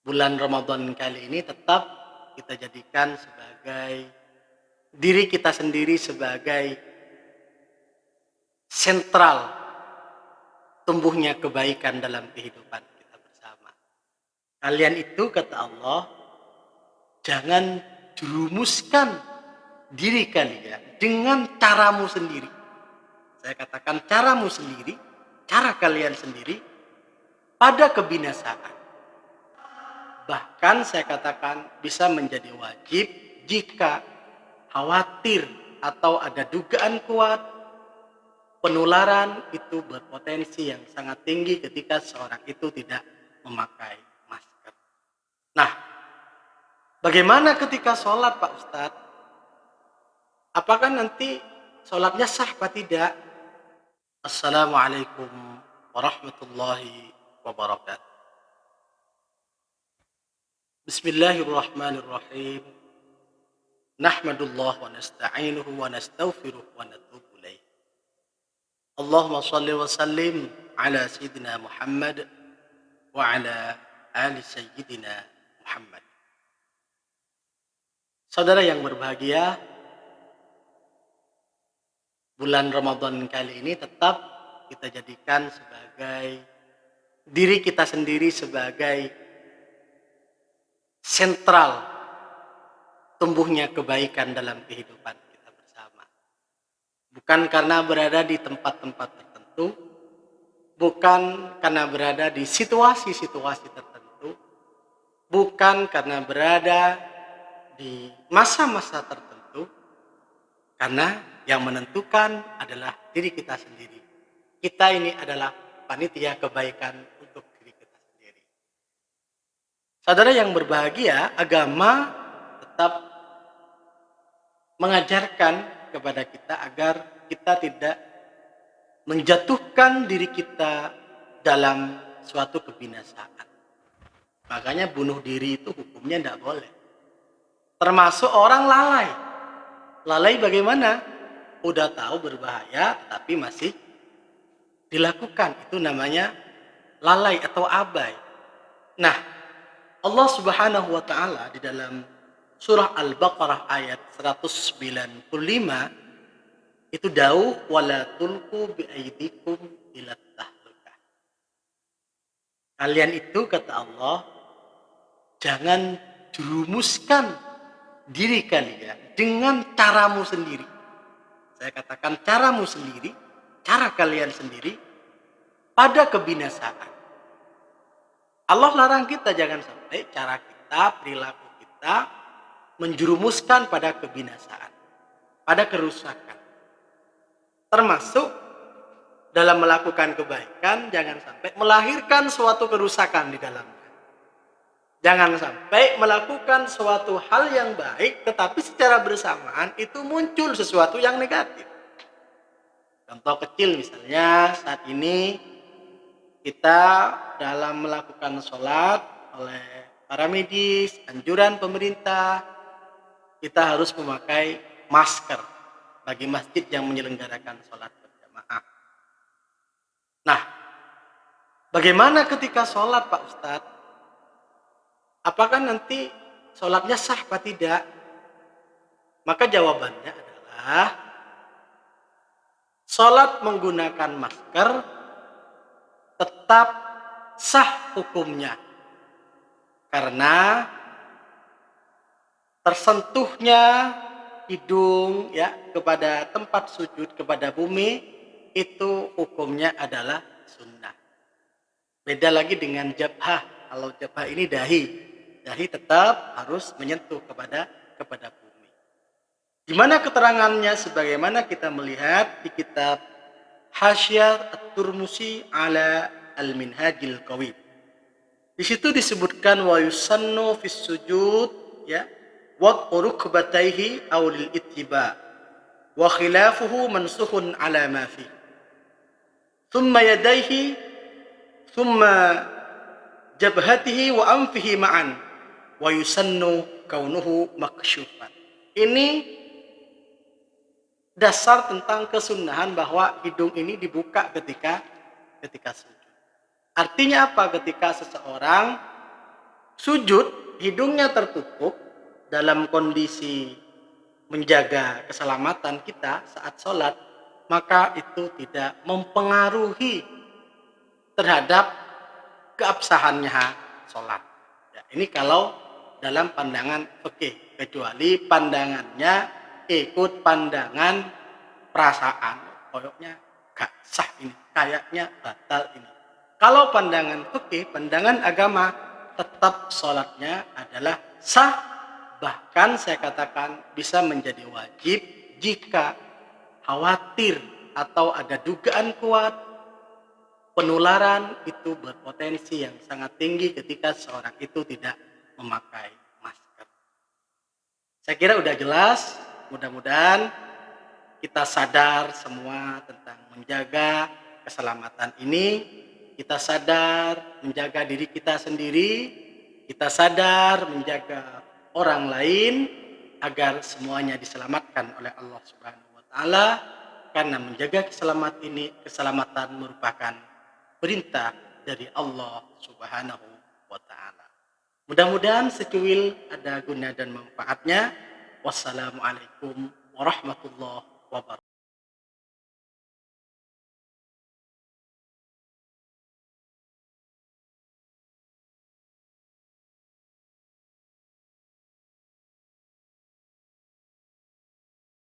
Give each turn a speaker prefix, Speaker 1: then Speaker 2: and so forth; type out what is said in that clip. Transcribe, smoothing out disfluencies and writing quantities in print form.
Speaker 1: Bulan Ramadan kali ini tetap kita jadikan sebagai diri kita sendiri sebagai sentral tumbuhnya kebaikan dalam kehidupan kita bersama. Kalian itu, kata Allah, jangan jerumuskan diri kalian dengan caramu sendiri. Saya katakan caramu sendiri, cara kalian sendiri pada kebinasaan. Bahkan saya katakan bisa menjadi wajib jika khawatir atau ada dugaan kuat penularan itu berpotensi yang sangat tinggi ketika seorang itu tidak memakai masker. Nah, bagaimana ketika sholat, Pak Ustadz? Apakah nanti sholatnya sah atau tidak? Assalamualaikum warahmatullahi wabarakatuh. Bismillahirrahmanirrahim. Nahmadullah wa nasta'inuhu wa nastaghfiruh wa natubu ilaih. Allahumma shalli wa sallim ala sayyidina Muhammad wa ala ali sayyidina Muhammad. Saudara yang berbahagia, bulan Ramadan kali ini tetap kita jadikan sebagai diri kita sendiri sebagai sentral tumbuhnya kebaikan dalam kehidupan kita bersama. Bukan karena berada di tempat-tempat tertentu, bukan karena berada di situasi-situasi tertentu, bukan karena berada di masa-masa tertentu, karena yang menentukan adalah diri kita sendiri. Kita ini adalah panitia kebaikan untuk diri kita sendiri. Saudara yang berbahagia, agama tetap mengajarkan kepada kita agar kita tidak menjatuhkan diri kita dalam suatu kebinasaan. Makanya bunuh diri itu hukumnya tidak boleh. Termasuk orang lalai. Lalai bagaimana? Udah tahu berbahaya tapi masih dilakukan. Itu namanya lalai atau abai. Nah, Allah Subhanahu wa taala di dalam surah Al-Baqarah ayat 195 itu dauh wala tulqu biaidikum ila tahlukah. Kalian itu, kata Allah, jangan jerumuskan diri kalian dengan caramu sendiri. Saya katakan caramu sendiri, cara kalian sendiri pada kebinasaan. Allah larang kita jangan sampai cara kita, perilaku kita menjerumuskan pada kebinasaan, pada kerusakan. Termasuk dalam melakukan kebaikan, jangan sampai melahirkan suatu kerusakan di dalamnya. Jangan sampai melakukan suatu hal yang baik, tetapi secara bersamaan itu muncul sesuatu yang negatif. Contoh kecil misalnya, saat ini kita dalam melakukan sholat oleh para medis, anjuran pemerintah, kita harus memakai masker bagi masjid yang menyelenggarakan sholat berjamaah. Nah, bagaimana ketika sholat, Pak Ustadz? Apakah nanti sholatnya sah atau tidak? Maka jawabannya adalah sholat menggunakan masker tetap sah hukumnya. Karena tersentuhnya hidung ya kepada tempat sujud, kepada bumi, itu hukumnya adalah sunnah. Beda lagi dengan jabhah. Kalau jabhah ini dahi tetap harus menyentuh kepada bumi. Gimana keterangannya? Sebagaimana kita melihat di kitab Hasyiah At-Turmusi ala Al-Minhajil Qawim. Di situ disebutkan wa yusannu fis sujud ya wa rukbatayhi aw lil ittiba wa khilafuhu mansukhun ala ma fi. Thumma yadayhi thumma jabhatihi wa anfihi ma'an wa yusannu kaunuhu maksyufan. Ini dasar tentang kesunahan bahwa hidung ini dibuka ketika sujud. Artinya apa? Ketika seseorang sujud, hidungnya tertutup dalam kondisi menjaga keselamatan kita saat sholat, maka itu tidak mempengaruhi terhadap keabsahannya sholat. Ya, ini kalau dalam pandangan fikih, kecuali pandangannya ikut pandangan perasaan, pokoknya gak sah ini, kayaknya batal ini. Kalau pandangan fikih, pandangan agama, tetap sholatnya adalah sah, bahkan saya katakan bisa menjadi wajib jika khawatir atau ada dugaan kuat penularan itu berpotensi yang sangat tinggi ketika seorang itu tidak memakai masker. Saya kira udah jelas, mudah-mudahan kita sadar semua tentang menjaga keselamatan ini. Kita sadar menjaga diri kita sendiri, kita sadar menjaga orang lain agar semuanya diselamatkan oleh Allah Subhanahu wa taala, karena menjaga keselamatan merupakan perintah dari Allah Subhanahu wa taala. Mudah-mudahan secuil ada guna dan manfaatnya. Wassalamualaikum warahmatullahi wabarakatuh.